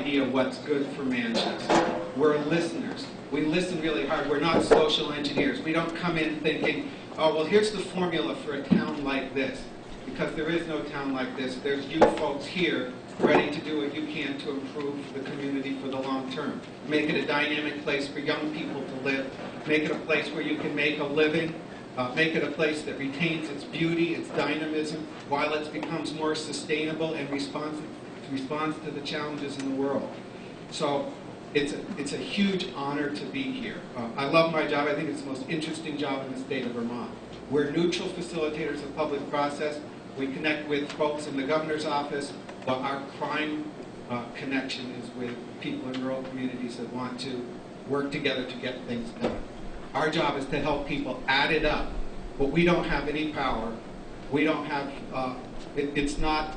idea what's good for Manchester. We're listeners. We listen really hard. We're not social engineers. We don't come in thinking, oh, well, here's the formula for a town like this. Because there is no town like this. There's you folks here ready to do what you can to improve the community for the long term. Make it a dynamic place for young people to live. Make it a place where you can make a living. Make it a place that retains its beauty, its dynamism, while it becomes more sustainable and responds to the challenges in the world. So it's a huge honor to be here. I love my job. I think it's the most interesting job in the state of Vermont. We're neutral facilitators of public process. We connect with folks in the governor's office, but our prime connection is with people in rural communities that want to work together to get things done. Our job is to help people add it up, but we don't have any power. We don't have, it's not,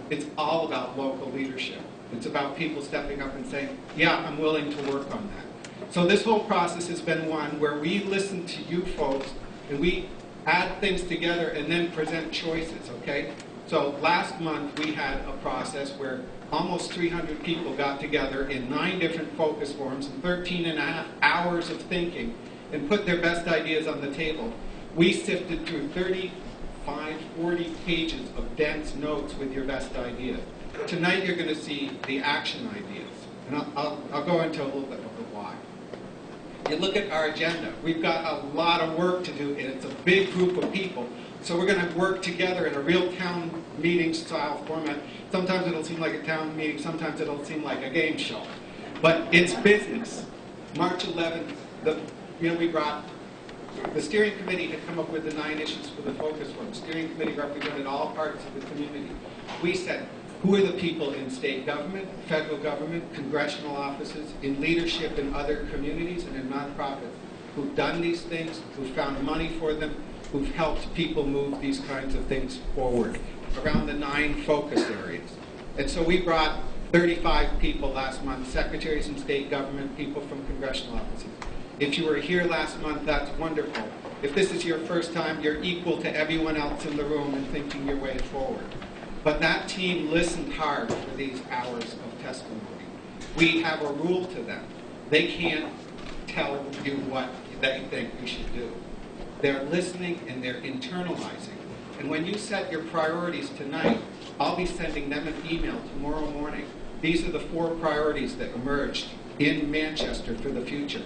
it's all about local leadership. It's about people stepping up and saying, yeah, I'm willing to work on that. So this whole process has been one where we listen to you folks and we add things together and then present choices, okay? So last month we had a process where almost 300 people got together in 9 different focus forums and 13.5 hours of thinking and put their best ideas on the table. We sifted through 35, 40 pages of dense notes with your best ideas. Tonight you're going to see the action ideas, and I'll go into a little bit of the why. You look at our agenda. We've got a lot of work to do, and it's a big group of people. So we're going to work together in a real town meeting style format. Sometimes it'll seem like a town meeting, sometimes it'll seem like a game show. But it's business. March 11th, we brought, the steering committee had come up with the 9 issues for the focus forum. The steering committee represented all parts of the community. We said, who are the people in state government, federal government, congressional offices, in leadership in other communities and in nonprofits who've done these things, who've found money for them, who've helped people move these kinds of things forward around the 9 focus areas. And so we brought 35 people last month, secretaries in state government, people from congressional offices. If you were here last month, that's wonderful. If this is your first time, you're equal to everyone else in the room in thinking your way forward. But that team listened hard for these hours of testimony. We have a rule to them. They can't tell you what they think you should do. They're listening and they're internalizing. And when you set your priorities tonight, I'll be sending them an email tomorrow morning. These are the 4 priorities that emerged in Manchester for the future.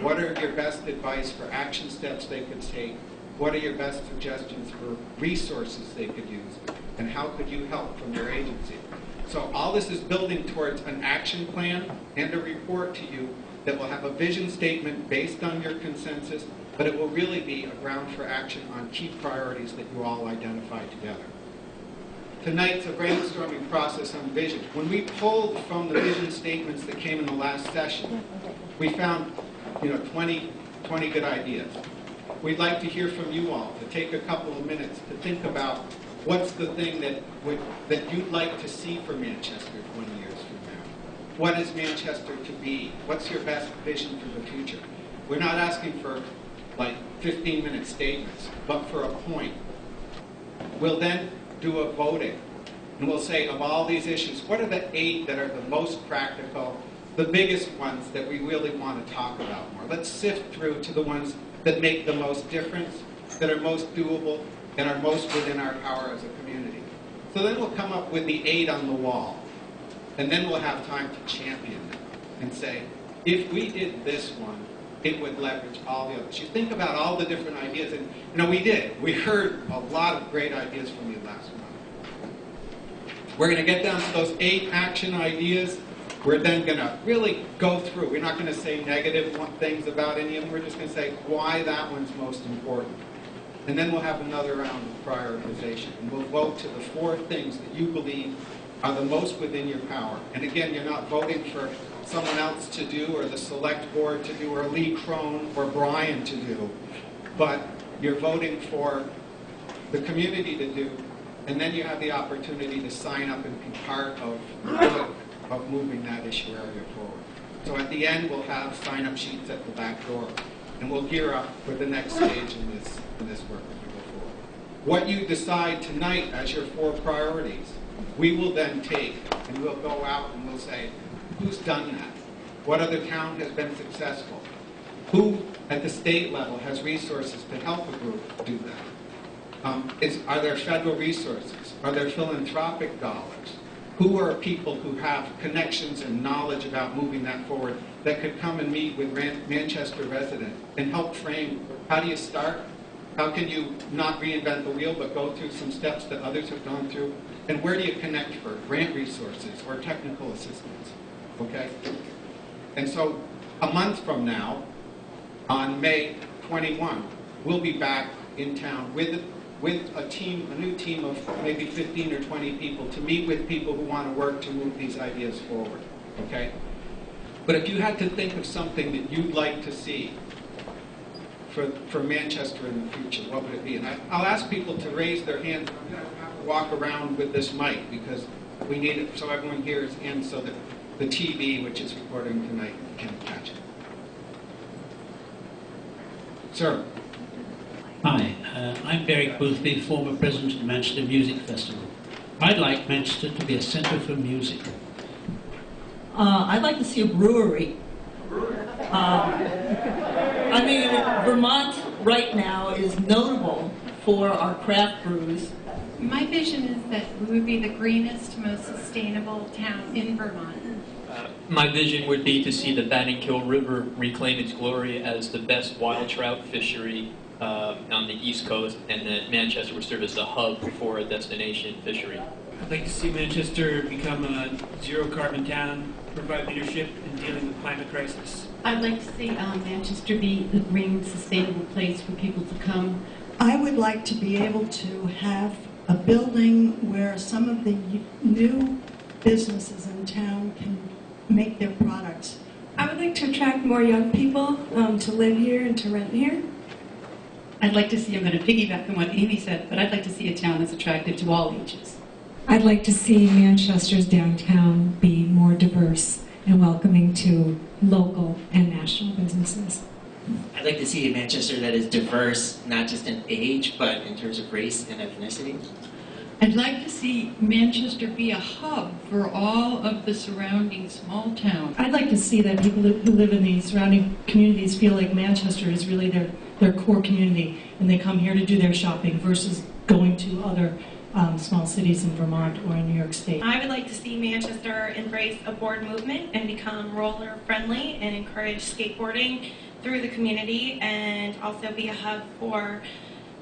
What are your best advice for action steps they could take? What are your best suggestions for resources they could use? And how could you help from your agency? So all this is building towards an action plan and a report to you that will have a vision statement based on your consensus, but it will really be a ground for action on key priorities that you all identify together. Tonight's a brainstorming process on vision. When we pulled from the vision statements that came in the last session, we found 20 good ideas. We'd like to hear from you all, to take a couple of minutes to think about what's the thing that you'd like to see for Manchester 20 years from now. What is Manchester to be? What's your best vision for the future? We're not asking for like 15-minute statements, but for a point. We'll then do a voting, and we'll say, of all these issues, what are the 8 that are the most practical, the biggest ones that we really want to talk about more? Let's sift through to the ones that make the most difference, that are most doable, and are most within our power as a community. So then we'll come up with the 8 on the wall, and then we'll have time to champion them and say, if we did this one, it would leverage all the others. You think about all the different ideas, and we did. We heard a lot of great ideas from you last month. We're going to get down to those 8 action ideas. We're then going to really go through. We're not going to say negative things about any of them. We're just going to say why that one's most important. And then we'll have another round of prioritization. And we'll vote to the 4 things that you believe are the most within your power. And again, you're not voting for someone else to do, or the select board to do, or Lee Crone or Brian to do, but you're voting for the community to do, and then you have the opportunity to sign up and be part of moving that issue area forward. So at the end, we'll have sign-up sheets at the back door, and we'll gear up for the next stage in this work as we go forward. What you decide tonight as your 4 priorities, we will then take And we'll go out and we'll say, who's done that? What other town has been successful? Who at the state level has resources to help a group do that? Are there federal resources? Are there philanthropic dollars? Who are people who have connections and knowledge about moving that forward that could come and meet with Manchester residents and help frame, how do you start? How can you not reinvent the wheel but go through some steps that others have gone through? And where do you connect for grant resources or technical assistance? Okay? And so a month from now, on May 21, we'll be back in town with a new team of maybe 15 or 20 people to meet with people who want to work to move these ideas forward. Okay? But if you had to think of something that you'd like to see for Manchester in the future, what would it be? And I'll ask people to raise their hands. I'm going to have to walk around with this mic because we need it so everyone hears and so that the TV, which is recording tonight, can catch it. Sir. Hi, I'm Derek Boothby, former president of the Manchester Music Festival. I'd like Manchester to be a centre for music. I'd like to see a brewery. I mean, Vermont right now is notable for our craft brews. My vision is that we would be the greenest, most sustainable town in Vermont. My vision would be to see the Battingkill River reclaim its glory as the best wild trout fishery on the East Coast, and that Manchester would serve as the hub for a destination fishery. I'd like to see Manchester become a zero-carbon town, provide leadership in dealing with climate crisis. I'd like to see Manchester be a green, sustainable place for people to come. I would like to be able to have a building where some of the new businesses in town can make their products. I would like to attract more young people to live here and to rent here. I'd like to see, I'm going to piggyback on what Amy said, but I'd like to see a town that's attractive to all ages. I'd like to see Manchester's downtown be more diverse and welcoming to local and national businesses. I'd like to see a Manchester that is diverse, not just in age, but in terms of race and ethnicity. I'd like to see Manchester be a hub for all of the surrounding small towns. I'd like to see that people who live in these surrounding communities feel like Manchester is really their core community, and they come here to do their shopping versus going to other small cities in Vermont or in New York State. I would like to see Manchester embrace a board movement and become roller friendly and encourage skateboarding through the community, and also be a hub for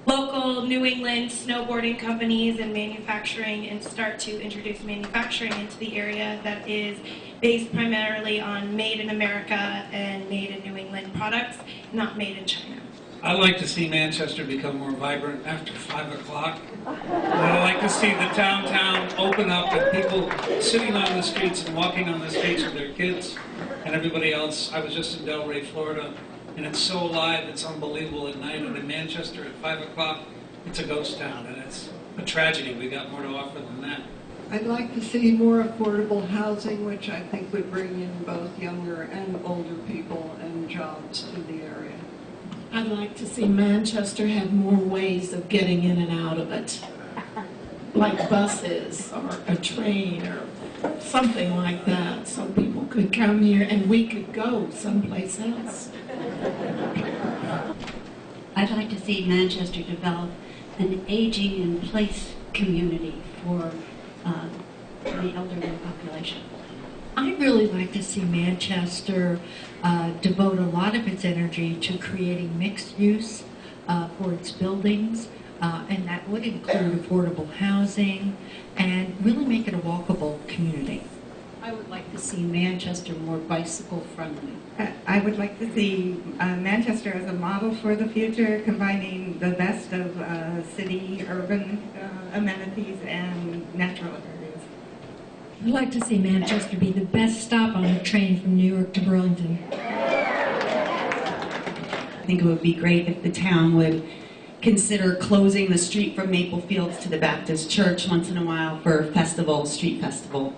local New England snowboarding companies and manufacturing, and start to introduce manufacturing into the area that is based primarily on made in America and made in New England products, not made in China. I'd like to see Manchester become more vibrant after 5 o'clock. I'd like to see the downtown open up and people sitting on the streets and walking on the streets with their kids and everybody else. I was just in Delray, Florida, and it's so alive, it's unbelievable at night. And in Manchester at 5 o'clock, it's a ghost town, and it's a tragedy. We got more to offer than that. I'd like to see more affordable housing, which I think would bring in both younger and older people and jobs to the area. I'd like to see Manchester have more ways of getting in and out of it, like buses or a train or something like that, so people could come here and we could go someplace else. I'd like to see Manchester develop an aging in place community for the elderly population. I'd really like to see Manchester devote a lot of its energy to creating mixed use for its buildings, and that would include affordable housing and really make it a walkable community. I would like to see Manchester more bicycle friendly. I would like to see Manchester as a model for the future, combining the best of city, urban amenities and natural areas. I'd like to see Manchester be the best stop on the train from New York to Burlington. I think it would be great if the town would consider closing the street from Maple Fields to the Baptist Church once in a while for a street festival.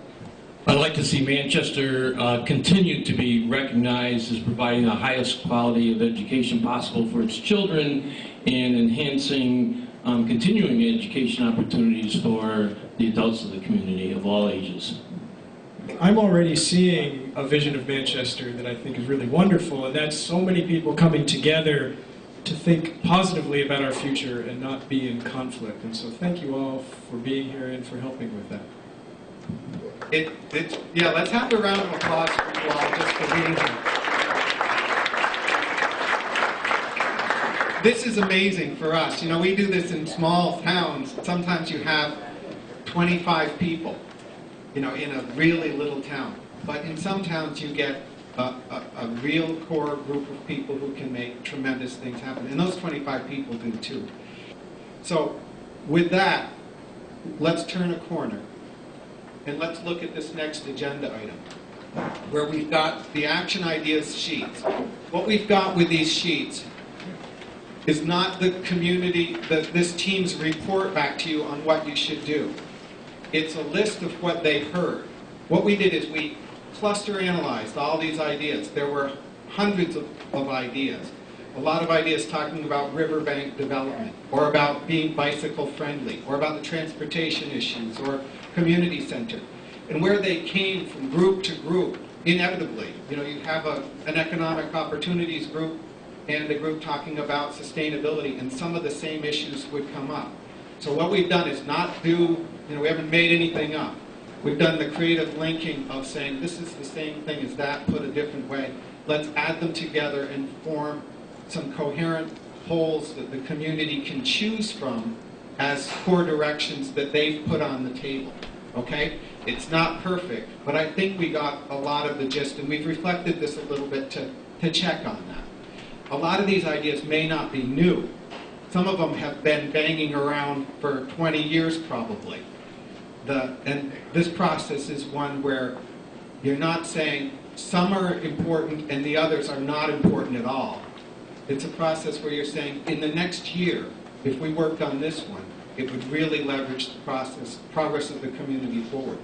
I'd like to see Manchester continue to be recognized as providing the highest quality of education possible for its children and enhancing continuing education opportunities for the adults of the community of all ages. I'm already seeing a vision of Manchester that I think is really wonderful, and that's so many people coming together to think positively about our future and not be in conflict. And so thank you all for being here and for helping with that. Yeah, let's have a round of applause for you all just for being here. This is amazing for us. You know, we do this in small towns. Sometimes you have 25 people, you know, in a really little town. But in some towns you get a real core group of people who can make tremendous things happen. And those 25 people do too. So with that, let's turn a corner and let's look at this next agenda item where we've got the action ideas sheets. What we've got with these sheets is not the community, this team's report back to you on what you should do. It's a list of what they heard. What we did is we cluster analyzed all these ideas. There were hundreds of ideas. A lot of ideas talking about riverbank development, or about being bicycle friendly, or about the transportation issues, or community center. And where they came from group to group, inevitably, you know, you have an economic opportunities group and a group talking about sustainability, and some of the same issues would come up. So what we've done is not do, you know, we haven't made anything up. We've done the creative linking of saying this is the same thing as that, put a different way. Let's add them together and form some coherent wholes that the community can choose from as core directions that they've put on the table. Okay? It's not perfect, but I think we got a lot of the gist, and we've reflected this a little bit to check on that. A lot of these ideas may not be new. Some of them have been banging around for 20 years probably. And this process is one where you're not saying some are important and the others are not important at all. It's a process where you're saying in the next year, if we worked on this one, it would really leverage the progress of the community forward.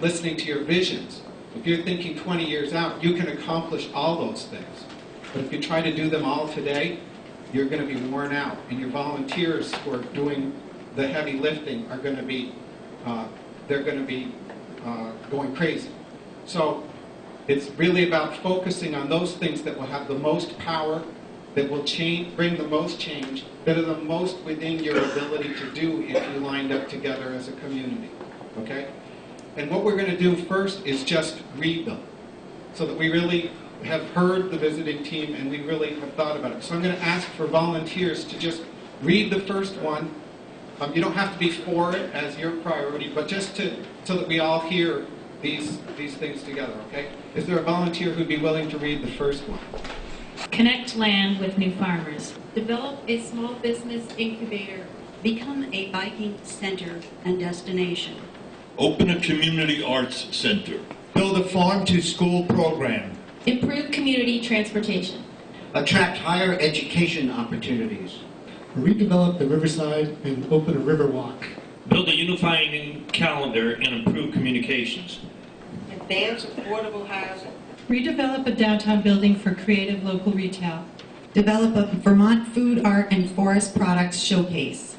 Listening to your visions. If you're thinking 20 years out, you can accomplish all those things. But if you try to do them all today, you're going to be worn out. And your volunteers who are doing the heavy lifting are going to be, going crazy. So it's really about focusing on those things that will have the most power, that will bring the most change, that are the most within your ability to do if you lined up together as a community. Okay? And what we're going to do first is just read them, so that we really have heard the visiting team and we really have thought about it. So I'm going to ask for volunteers to just read the first one. You don't have to be for it as your priority, but just so that we all hear these things together, okay? Is there a volunteer who'd be willing to read the first one? Connect land with new farmers. Develop a small business incubator. Become a biking center and destination. Open a community arts center. Build a farm-to-school program. Improve community transportation. Attract higher education opportunities. Redevelop the riverside and open a river walk. Build a unifying calendar and improve communications. Advance affordable housing. Redevelop a downtown building for creative local retail. Develop a Vermont food, art, and forest products showcase.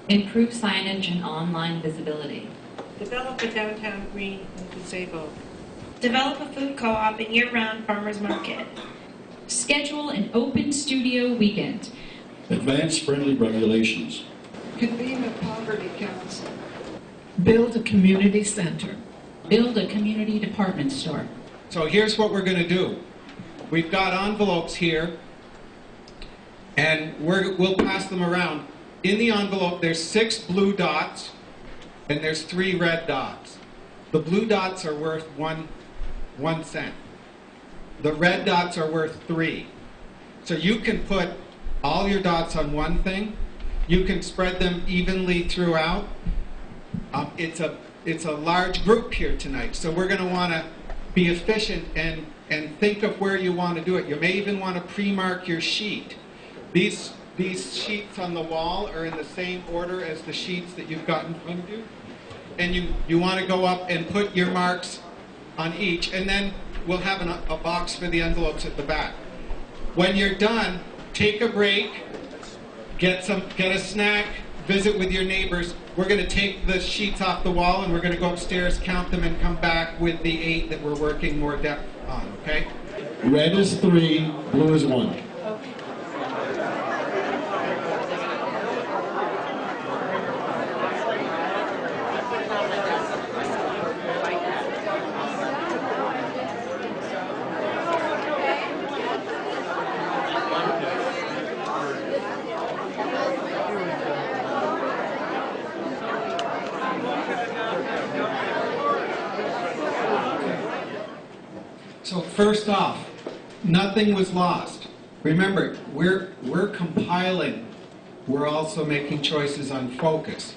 Improve signage and online visibility. Develop a downtown green and gazebo. Develop a food co-op and year-round farmers market. Schedule an open studio weekend. Advance friendly regulations. Convene a poverty council. Build a community center. Build a community department store. So here's what we're going to do. We've got envelopes here, and we'll pass them around. In the envelope, there's 6 blue dots, and there's 3 red dots. The blue dots are worth 1 cent. The red dots are worth 3. So you can put all your dots on one thing. You can spread them evenly throughout. It's a large group here tonight, so we're going to want to be efficient and think of where you want to do it. You may even want to pre-mark your sheet. These sheets on the wall are in the same order as the sheets that you've got in front of you. And you want to go up and put your marks on each, and then we'll have a box for the envelopes at the back. When you're done, take a break, get a snack, visit with your neighbors. We're going to take the sheets off the wall and we're going to go upstairs, count them, and come back with the 8 that we're working more depth on, okay? Red is 3, blue is 1. So first off, nothing was lost. Remember, we're compiling. We're also making choices on focus.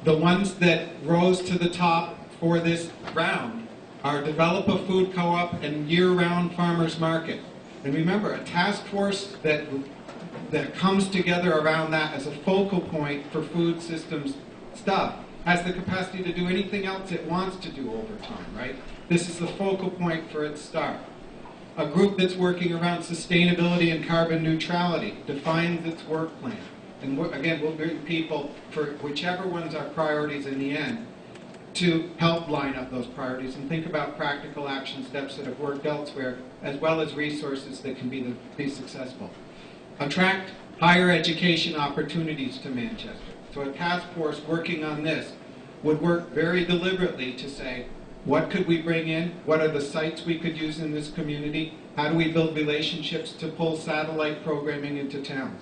The ones that rose to the top for this round are develop a food co-op and year-round farmers market. And remember, a task force that comes together around that as a focal point for food systems stuff has the capacity to do anything else it wants to do over time, right? This is the focal point for its start. A group that's working around sustainability and carbon neutrality defines its work plan. And again, we'll bring people for whichever ones are priorities in the end to help line up those priorities and think about practical action steps that have worked elsewhere, as well as resources that can be successful. Attract higher education opportunities to Manchester. So a task force working on this would work very deliberately to say, what could we bring in? What are the sites we could use in this community? How do we build relationships to pull satellite programming into town?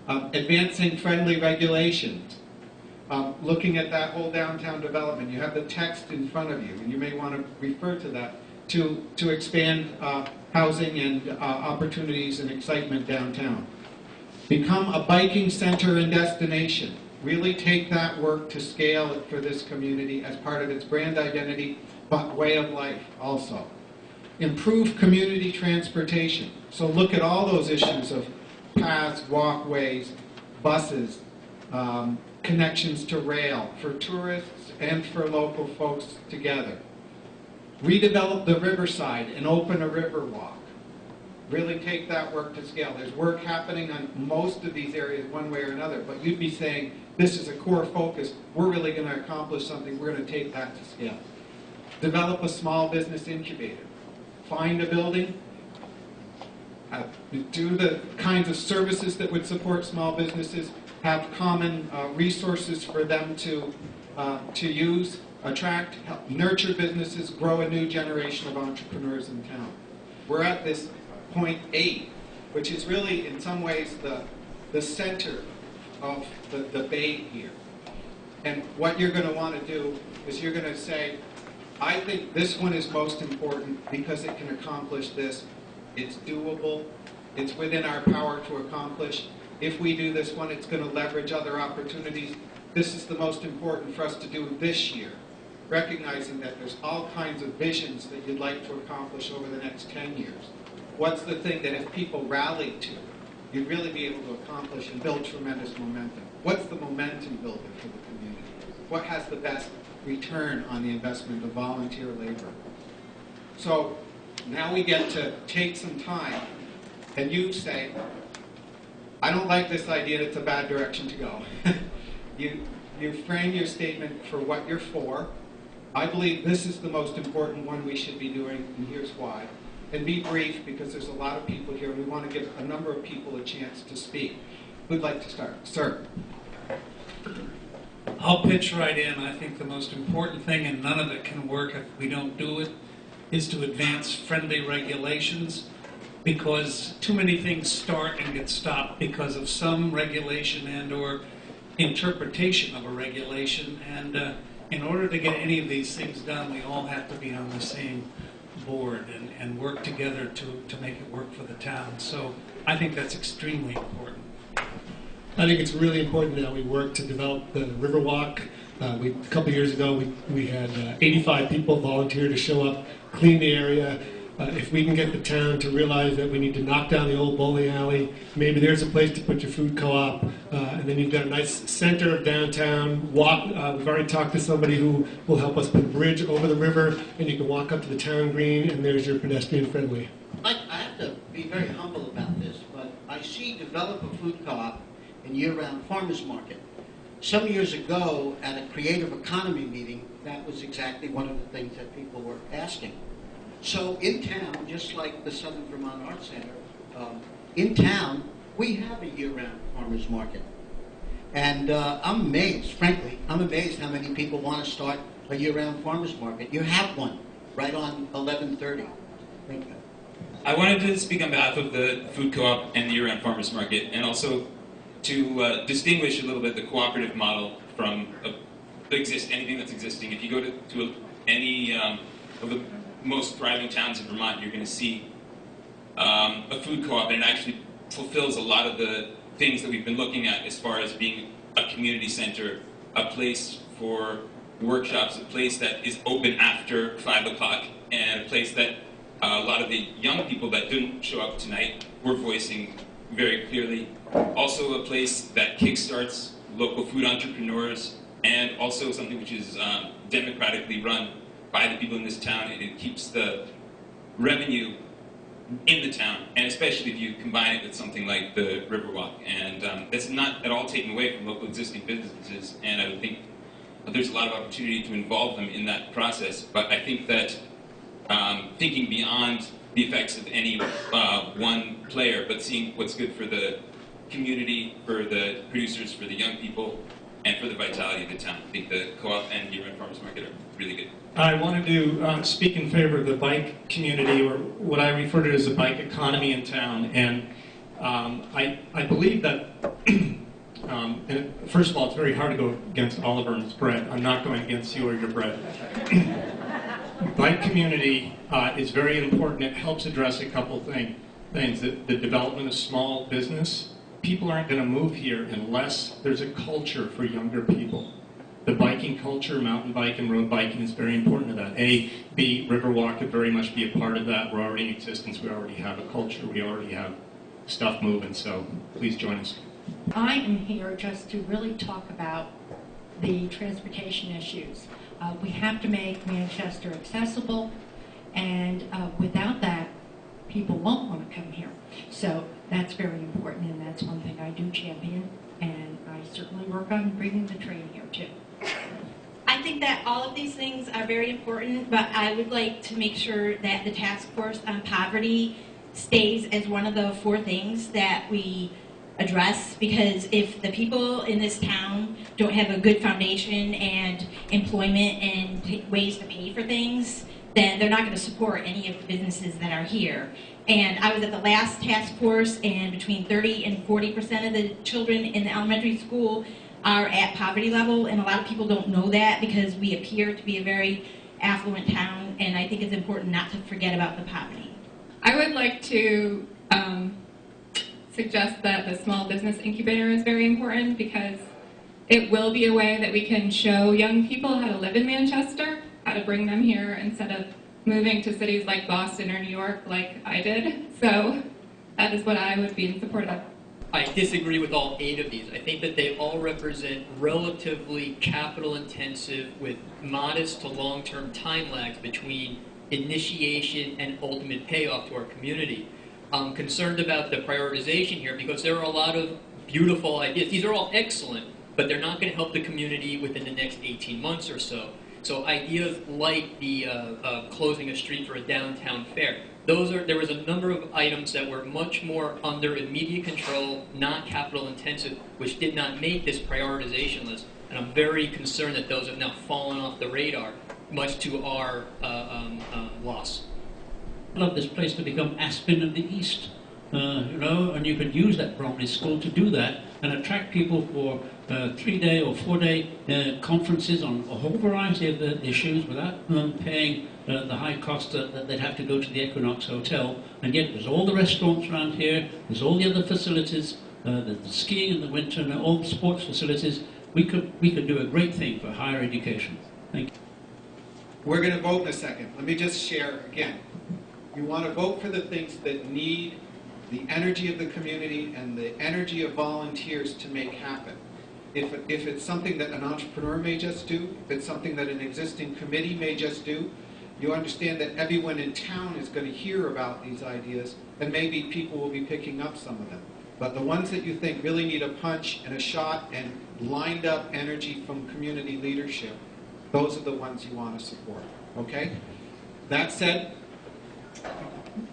Advancing friendly regulations. Looking at that whole downtown development. You have the text in front of you, and you may want to refer to that to expand housing and opportunities and excitement downtown. Become a biking center and destination. Really take that work to scale it for this community as part of its brand identity, but way of life also. Improve community transportation. So look at all those issues of paths, walkways, buses, connections to rail for tourists and for local folks together. Redevelop the riverside and open a river walk. Really take that work to scale. There's work happening on most of these areas one way or another, but you'd be saying, this is a core focus. We're really going to accomplish something. We're going to take that to scale. Develop a small business incubator. Find a building. Do the kinds of services that would support small businesses. Have common resources for them to use. Attract, help nurture businesses, grow a new generation of entrepreneurs in town. We're at this point 8, which is really in some ways the center of the debate here. And what you're going to want to do is you're going to say, I think this one is most important because it can accomplish this. It's doable. It's within our power to accomplish. If we do this one, it's going to leverage other opportunities. This is the most important for us to do this year, recognizing that there's all kinds of visions that you'd like to accomplish over the next 10 years. What's the thing that if people rallied to, you'd really be able to accomplish and build tremendous momentum? What's the momentum builder for the community? What has the best return on the investment of volunteer labor? So now we get to take some time and you say, I don't like this idea, it's a bad direction to go. You frame your statement for what you're for. I believe this is the most important one we should be doing, and here's why. And be brief, because there's a lot of people here, and we want to give a number of people a chance to speak. Who'd like to start? Sir. I'll pitch right in. I think the most important thing, and none of it can work if we don't do it, is to advance friendly regulations, because too many things start and get stopped because of some regulation and or interpretation of a regulation. And in order to get any of these things done, we all have to be on the same board and work together to make it work for the town. So I think that's extremely important. I think it's really important that we work to develop the Riverwalk. A couple years ago, we had 85 people volunteer to show up, clean the area. If we can get the town to realize that we need to knock down the old bowling alley, maybe there's a place to put your food co-op, and then you've got a nice center of downtown. Walk. We've already talked to somebody who will help us put a bridge over the river, and you can walk up to the town green, and there's your pedestrian friendly. I have to be very humble about this, but I see develop a food co-op and year-round farmers market. Some years ago, at a creative economy meeting, that was exactly one of the things that people were asking. So in town, just like the Southern Vermont Arts Center, in town, we have a year-round farmers market. And I'm amazed, frankly, I'm amazed how many people want to start a year-round farmers market. You have one right on 1130. Thank you. I wanted to speak on behalf of the food co-op and the year-round farmers market, and also to distinguish a little bit the cooperative model from anything that's existing. If you go to any of the most thriving towns in Vermont, you're going to see a food co-op, and it actually fulfills a lot of the things that we've been looking at as far as being a community center, a place for workshops, a place that is open after 5 o'clock, and a place that a lot of the young people that didn't show up tonight were voicing very clearly. Also a place that kickstarts local food entrepreneurs, and also something which is democratically run by the people in this town, and it keeps the revenue in the town, and especially if you combine it with something like the Riverwalk. And that's not at all taken away from local existing businesses, and I would think that there's a lot of opportunity to involve them in that process. But I think that thinking beyond the effects of any one player, but seeing what's good for the community, for the producers, for the young people, and for the vitality of the town. I think the co-op and year-round farmers market are really good. I wanted to speak in favor of the bike community, or what I refer to as the bike economy in town. And I believe that, and first of all, it's very hard to go against Oliver and his bread. I'm not going against you or your bread. Bike community is very important. It helps address a couple things. The development of small business. People aren't going to move here unless there's a culture for younger people. The biking culture, mountain bike and road biking, is very important to that. B, Riverwalk could very much be a part of that. We're already in existence. We already have a culture. We already have stuff moving. So please join us. I am here just to really talk about the transportation issues. We have to make Manchester accessible, and without that, people won't want to come here. So that's very important, and that's one thing I do champion, and I certainly work on bringing the train here too. I think that all of these things are very important, but I would like to make sure that the task force on poverty stays as one of the 4 things that we address, because if the people in this town don't have a good foundation and employment and ways to pay for things, then they're not going to support any of the businesses that are here. And I was at the last task force, and between 30 and 40% of the children in the elementary school are at poverty level, and a lot of people don't know that because we appear to be a very affluent town, and I think it's important not to forget about the poverty. I would like to suggest that the small business incubator is very important, because it will be a way that we can show young people how to live in Manchester, how to bring them here instead of moving to cities like Boston or New York like I did. So that is what I would be in support of. I disagree with all 8 of these. I think that they all represent relatively capital intensive with modest to long-term time lags between initiation and ultimate payoff to our community. I'm concerned about the prioritization here because there are a lot of beautiful ideas. These are all excellent, but they're not going to help the community within the next 18 months or so. So ideas like the closing a street for a downtown fair, there was a number of items that were much more under immediate control, not capital intensive, which did not make this prioritization list. And I'm very concerned that those have now fallen off the radar, much to our loss. I'd love this place to become Aspen of the East, and you could use that Bromley School to do that and attract people for 3-day or 4-day conferences on a whole variety of the issues without paying the high cost that they'd have to go to the Equinox Hotel. And yet there's all the restaurants around here, there's all the other facilities, the skiing in the winter and all the sports facilities. We could do a great thing for higher education. Thank you. We're going to vote in a second. Let me just share again. You want to vote for the things that need the energy of the community and the energy of volunteers to make happen. If it's something that an entrepreneur may just do, if it's something that an existing committee may just do, you understand that everyone in town is going to hear about these ideas, and maybe people will be picking up some of them. But the ones that you think really need a punch and a shot and lined up energy from community leadership, those are the ones you want to support. Okay? That said,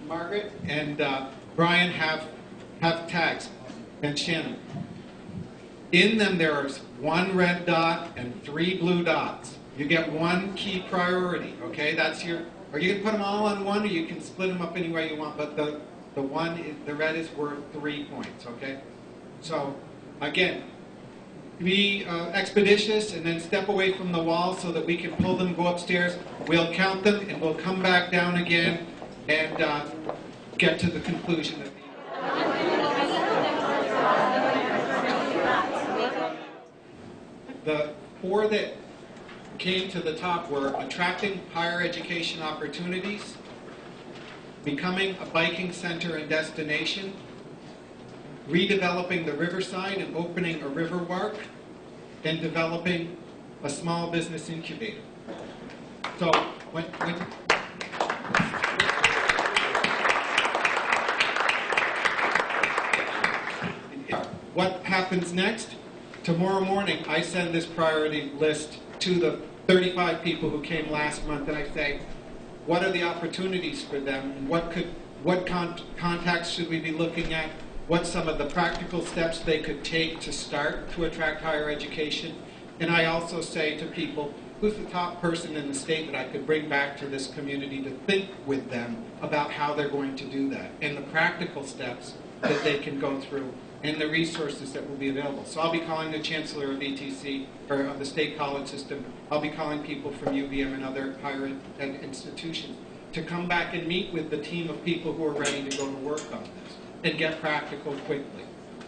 Margaret and Brian have tags, and Shannon. In them there is 1 red dot and 3 blue dots. You get 1 key priority, okay? That's your, or you can put them all on one, or you can split them up any way you want, but the red is worth 3 points, okay? So, again, be expeditious and then step away from the wall so that we can pull them, go upstairs. We'll count them, and we'll come back down again and get to the conclusion of the 4 that came to the top were attracting higher education opportunities, becoming a biking center and destination, redeveloping the riverside and opening a river walk, and developing a small business incubator. So what happens next? Tomorrow morning, I send this priority list to the 35 people who came last month, and I say, what are the opportunities for them, and what contacts should we be looking at? What's some of the practical steps they could take to start to attract higher education? And I also say to people, who's the top person in the state that I could bring back to this community to think with them about how they're going to do that, and the practical steps that they can go through, and the resources that will be available. So I'll be calling the Chancellor of ETC, or of the state college system. I'll be calling people from UVM and other higher ed institutions to come back and meet with the team of people who are ready to go to work on this and get practical quickly,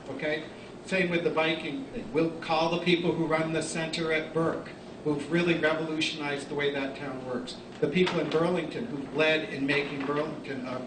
okay? Same with the biking thing. We'll call the people who run the center at Burke, who've really revolutionized the way that town works. The people in Burlington who've led in making Burlington a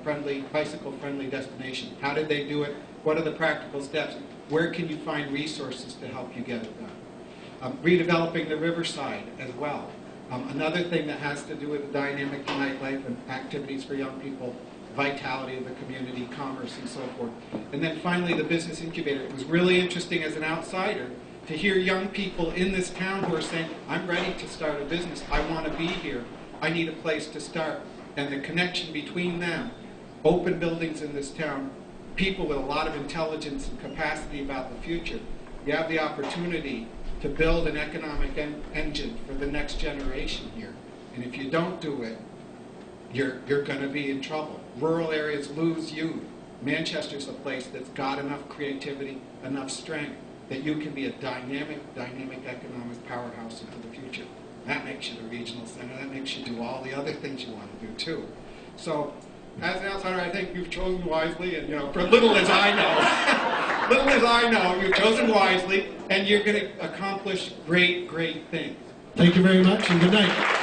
bicycle-friendly destination. How did they do it? What are the practical steps? Where can you find resources to help you get it done? Redeveloping the riverside as well. Another thing that has to do with the dynamic nightlife and activities for young people, vitality of the community, commerce, and so forth. And then finally, the business incubator. It was really interesting as an outsider to hear young people in this town who are saying, I'm ready to start a business. I want to be here. I need a place to start. And the connection between them, open buildings in this town, people with a lot of intelligence and capacity about the future, you have the opportunity to build an economic engine for the next generation here. And if you don't do it, you're going to be in trouble. Rural areas lose youth. Manchester's a place that's got enough creativity, enough strength, that you can be a dynamic economic powerhouse into the future. That makes you the regional center. That makes you do all the other things you want to do too. So, as an outsider, I think you've chosen wisely, and for little as I know, you've chosen wisely, and you're going to accomplish great things. Thank you very much, and good night.